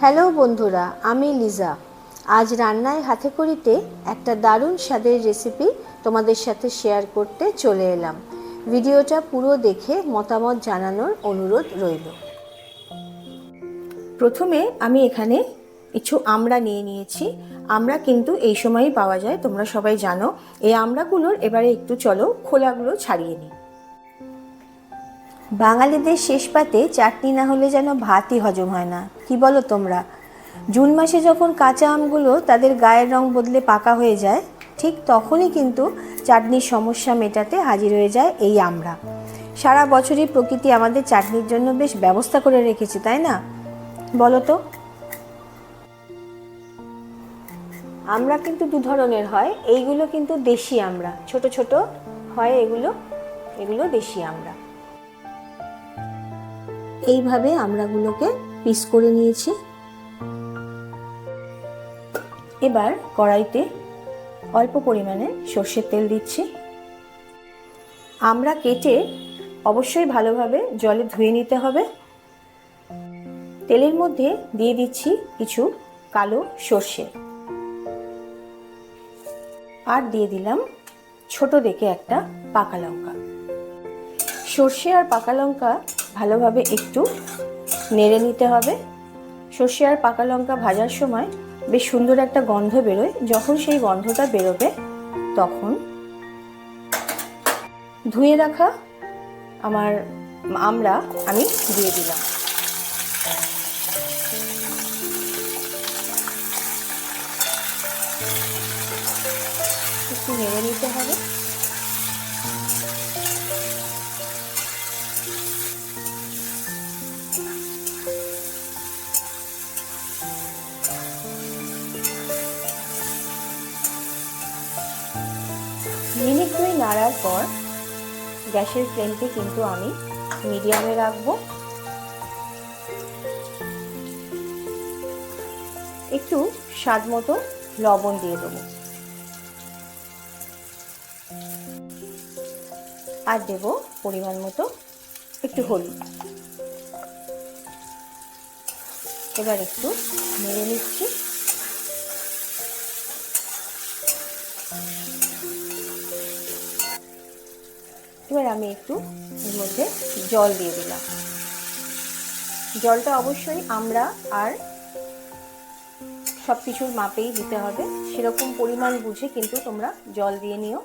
Hello বন্ধুরা, আমি লিজা। আজ রান্নায় হাতে খড়িতে একটা দারুণ স্বাদের রেসিপি তোমাদের সাথে শেয়ার করতে চলে এলাম। ভিডিওটা পুরো দেখে মতামত জানানোর অনুরোধ রইল। প্রথমে আমি এখানে কিছু আমড়া নিয়ে নিয়েছি। আমড়া কিন্তু এই সময়ই পাওয়া যায়, তোমরা সবাই জানো। এই আমড়াগুলোর এবারে একটু চলো খোলাগুলো ছাড়িয়ে নিই। বাঙালিদের শেষ পাতে চাটনি না হলে যেন ভাতই হজম হয় না, কি বলো তোমরা? জুন মাসে যখন কাঁচা আমগুলো তাদের গায়ের রং বদলে পাকা হয়ে যায়, ঠিক তখনই কিন্তু চাটনির সমস্যা মেটাতে হাজির হয়ে যায় এই আমড়া। সারা বছরই প্রকৃতি আমাদের চাটনির জন্য বেশ ব্যবস্থা করে রেখেছে, তাই না? বলো তো। আমড়া কিন্তু দু ধরনের হয়। এইগুলো কিন্তু দেশি আমড়া, ছোট ছোট হয় এগুলো দেশি আমড়া। এইভাবে আমড়াগুলোকে পিস করে নিয়েছি। এবার কড়াইতে অল্প পরিমাণে সর্ষের তেল দিচ্ছি। আমড়া কেটে অবশ্যই ভালোভাবে জলে ধুয়ে নিতে হবে। তেলের মধ্যে দিয়ে দিচ্ছি কিছু কালো সর্ষে, আর দিয়ে দিলাম ছোট দেখে একটা পাকা লঙ্কা। সর্ষে আর পাকা লঙ্কা ভালোভাবে একটু নেড়ে নিতে হবে। সর্ষে আর পাকা লঙ্কা ভাজার সময় বেশ সুন্দর একটা গন্ধ বেরোয়। যখন সেই গন্ধটা বেরোবে তখন ধুয়ে রাখা আমার আমড়া আমি দিয়ে দিলাম। একটু নেড়ে নিতে হবে। মিনিট 2 নাড়ার পর গ্যাসের ফ্লেমকে কিন্তু আমি মিডিয়ামে রাখবো। একটু স্বাদ মতো লবণ দিয়ে দেবো, আর দেব পরিমাণ মতো একটু হলুদ। এবার একটু নেড়ে নিচ্ছি। এবার আমি একটু এর মধ্যে জল দিয়ে দিলাম। জলটা অবশ্যই আমড়া আর সব কিছুর মাপেই দিতে হবে, সেরকম পরিমাণ বুঝে কিন্তু তোমরা জল দিয়ে নিও।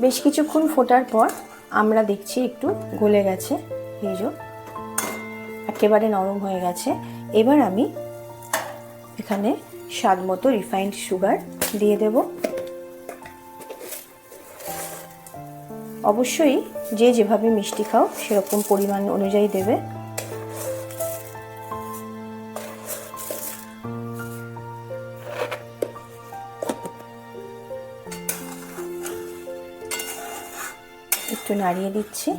বেশ কিছুক্ষণ ফোটার পর আমরা দেখছি একটু গলে গেছে, এই যে একেবারে নরম হয়ে গেছে। এবার আমি এখানে স্বাদ মতো রিফাইন্ড সুগার দিয়ে দেব। অবশ্যই যে যেভাবে মিষ্টি খাও সেরকম পরিমাণ অনুযায়ী দেবে। একটু নাড়িয়ে দিচ্ছি।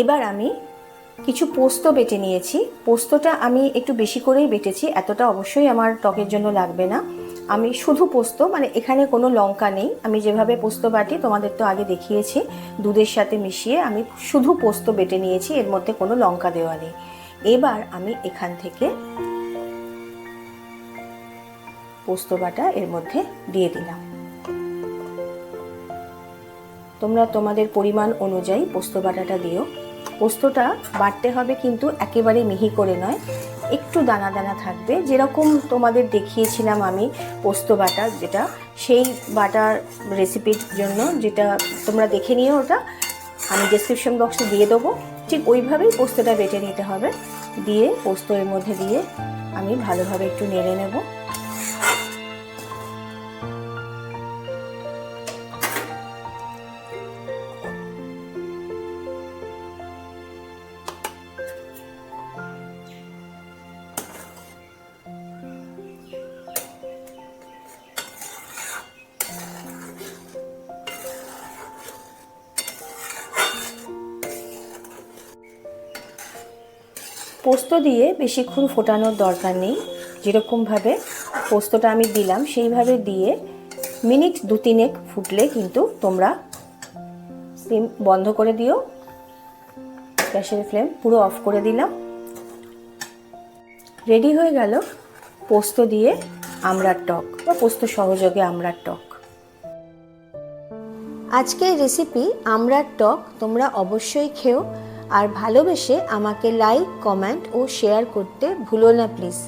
এবার আমি কিছু পোস্ত বেটে নিয়েছি। পোস্তটা আমি একটু বেশি করেই বেটেছি, এতটা অবশ্যই আমার টকের জন্য লাগবে না। আমি শুধু পোস্ত, মানে এখানে কোনো লঙ্কা নেই। আমি যেভাবে পোস্ত বাটি তোমাদের তো আগে দেখিয়েছি, দুধের সাথে মিশিয়ে আমি শুধু পোস্ত বেটে নিয়েছি, এর মধ্যে কোনো লঙ্কা দেওয়া নেই। এবার আমি এখান থেকে পোস্ত বাটা এর মধ্যে দিয়ে দিলাম। তোমরা তোমাদের পরিমাণ অনুযায়ী পোস্ত বাটাটা দিও। পোস্তটা বাটতে হবে কিন্তু একেবারে মিহি করে নয়, একটু দানা দানা থাকবে, যেরকম তোমাদের দেখিয়েছিলাম আমি পোস্ত বাটা, যেটা সেই বাটার রেসিপির জন্য, যেটা তোমরা দেখে নিও, ওটা আমি ডেসক্রিপশন বক্সে দিয়ে দেবো। ঠিক ওইভাবেই পোস্তটা বেটে নিতে হবে। দিয়ে পোস্ত এর মধ্যে দিয়ে আমি ভালোভাবে একটু নেড়ে নেব। পোস্ত দিয়ে বেশিক্ষণ ফোটানোর দরকার নেই। যেরকমভাবে পোস্তটা আমি দিলাম, সেইভাবে দিয়ে মিনিট 2-3 ফুটলে কিন্তু তোমরা ফ্লেম বন্ধ করে দিও। গ্যাসের ফ্লেম পুরো অফ করে দিলাম। রেডি হয়ে গেল পোস্ত দিয়ে আমড়ার টক বা পোস্ত সহযোগে আমড়ার টক। আজকের রেসিপি আমড়ার টক তোমরা অবশ্যই খেও, আর ভালোবেসে আমাকে লাইক, কমেন্ট ও শেয়ার করতে ভুলো না প্লিজ।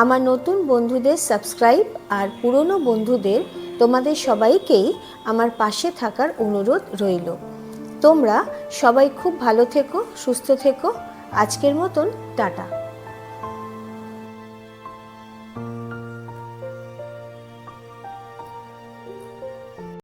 আমার নতুন বন্ধুদের সাবস্ক্রাইব, আর পুরনো বন্ধুদের তোমাদের সবাইকেই আমার পাশে থাকার অনুরোধ রইল। তোমরা সবাই খুব ভালো থেকো, সুস্থ থেকো। আজকের মতন টাটা।